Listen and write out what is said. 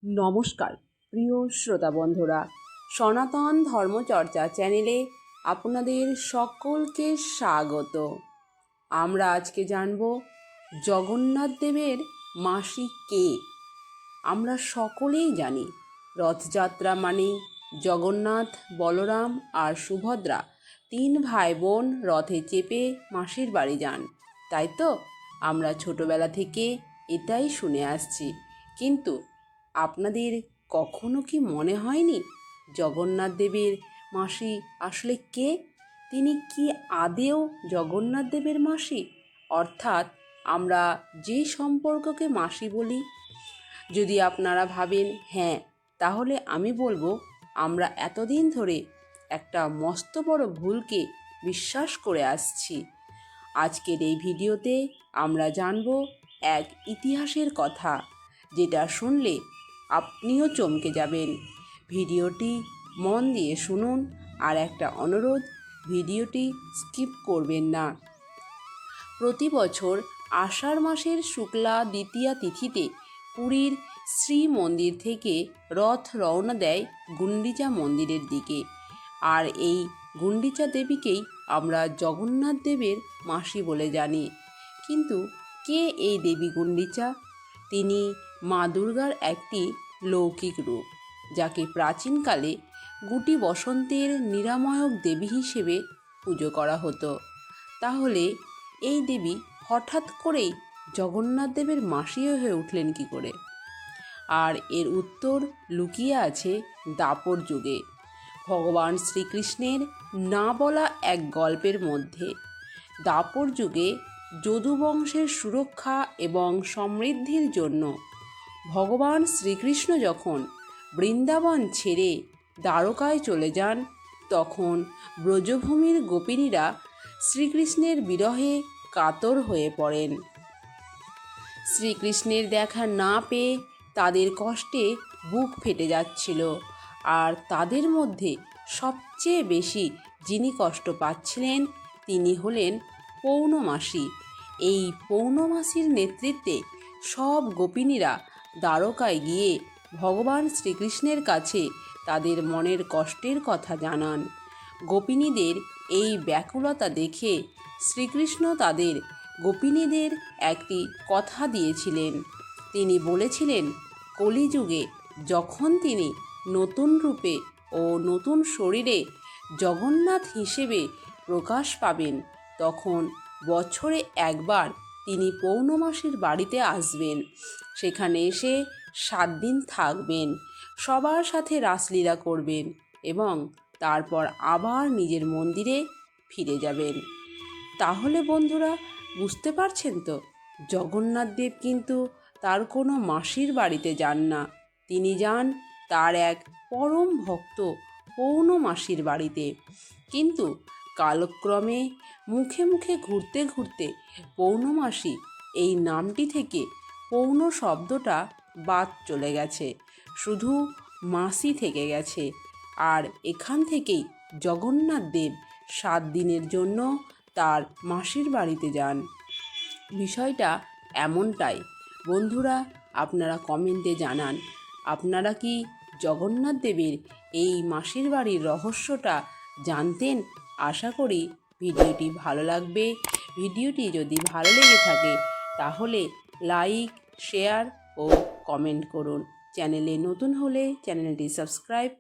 নমস্কার প্রিয় শ্রোতা বন্ধুরা, সনাতন ধর্মচর্চা চ্যানেলে আপনাদের সকলকে স্বাগত। আমরা আজকে জানব জগন্নাথ দেবের মাসি কে। আমরা সকলেই জানি রথযাত্রা মানে জগন্নাথ, বলরাম আর সুভদ্রা তিন ভাই বোন রথে চেপে মাসির বাড়ি যান, তাই তো? আমরা ছোটবেলা থেকে এটাই শুনে আসছি। কিন্তু আপনাদের কখনো কি মনে হয়নি জগন্নাথ দেবের মাসি আসলে কে? তিনি কি আদেও জগন্নাথ দেবের মাসি? অর্থাৎ আমরা যে সম্পর্ককে মাসি বলি। যদি আপনারা ভাবেন হ্যাঁ, তাহলে আমি বলবো আমরা এতদিন ধরে একটা মস্ত বড় ভুলকে বিশ্বাস করে আসছি। আজকের এই ভিডিওতে আমরা জানব এক ইতিহাসের কথা, যেটা শুনলে আপনিও চমকে যাবেন। ভিডিওটি মন দিয়ে শুনুন, আর একটা অনুরোধ, ভিডিওটি স্কিপ করবেন না। প্রতি বছর আষাঢ় মাসের শুক্লা দ্বিতীয়া তিথিতে পুরীর শ্রী মন্দির থেকে রথ রওনা দেয় গুন্ডিচা মন্দিরের দিকে। আর এই গুন্ডিচা দেবীকেই আমরা জগন্নাথ দেবের মাসি বলে জানি। কিন্তু কে এই দেবী গুন্ডিচা? তিনি মা দুর্গার একটি লৌকিক রূপ, যাকে প্রাচীনকালে গুটি বসন্তের নিরাময়ক দেবী হিসেবে পুজো করা হতো। তাহলে এই দেবী হঠাৎ করেই জগন্নাথ দেবের মাসি হয়ে উঠলেন কী করে? আর এর উত্তর লুকিয়ে আছে দাপর যুগে ভগবান শ্রীকৃষ্ণের না বলা এক গল্পের মধ্যে। দাপর যুগে যদু বংশের সুরক্ষা এবং সমৃদ্ধির জন্য ভগবান শ্রীকৃষ্ণ যখন বৃন্দাবন ছেড়ে দ্বারকায় চলে যান, তখন ব্রজভূমির গোপিনীরা শ্রীকৃষ্ণের বিরহে কাতর হয়ে পড়েন। শ্রীকৃষ্ণের দেখা না পেয়ে তাদের কষ্টে বুক ফেটে যাচ্ছিল। আর তাদের মধ্যে সবচেয়ে বেশি যিনি কষ্ট পাচ্ছিলেন তিনি হলেন পৌর্ণমাসী। এই পৌর্ণমাসীর নেতৃত্বে সব গোপিনীরা দ্বারকায় গিয়ে ভগবান শ্রীকৃষ্ণের কাছে তাদের মনের কষ্টের কথা জানান। গোপিনীদের এই ব্যাকুলতা দেখে শ্রীকৃষ্ণ তাদের গোপিনীদের একটি কথা দিয়েছিলেন। তিনি বলেছিলেন, কলিযুগে যখন তিনি নতুন রূপে ও নতুন শরীরে জগন্নাথ হিসেবে প্রকাশ পাবেন, তখন বছরে একবার তিনি পৌর্ণমাসীর বাড়িতে আসবেন। সেখানে এসে 7 দিন থাকবেন, সবার সাথে রাসলীলা করবেন এবং তারপর আবার নিজের মন্দিরে ফিরে যাবেন। তাহলে বন্ধুরা, বুঝতে পারছেন তো, জগন্নাথ দেব কিন্তু তার কোনো মাসির বাড়িতে যান না। তিনি যান তার এক পরম ভক্ত পৌর্ণমাসীর বাড়িতে। কিন্তু কালক্রমে মুখে মুখে ঘুরতে ঘুরতে পৌর্ণমাসী এই নামটি থেকে পৌর্ণ শব্দটা বাদ চলে গেছে, শুধু মাসি থেকে গেছে। আর এখান থেকেই জগন্নাথ দেব 7 দিনের জন্য তার মাসির বাড়িতে যান। বিষয়টা এমনটাই। বন্ধুরা, আপনারা কমেন্টে জানান, আপনারা কি জগন্নাথ দেবের এই মাসির বাড়ির রহস্যটা জানতেন? আশা করি ভিডিওটি ভালো লাগবে। ভিডিওটি যদি ভালো লেগে থাকে তাহলে লাইক, শেয়ার ও কমেন্ট করুন। চ্যানেলে নতুন হলে চ্যানেলটি সাবস্ক্রাইব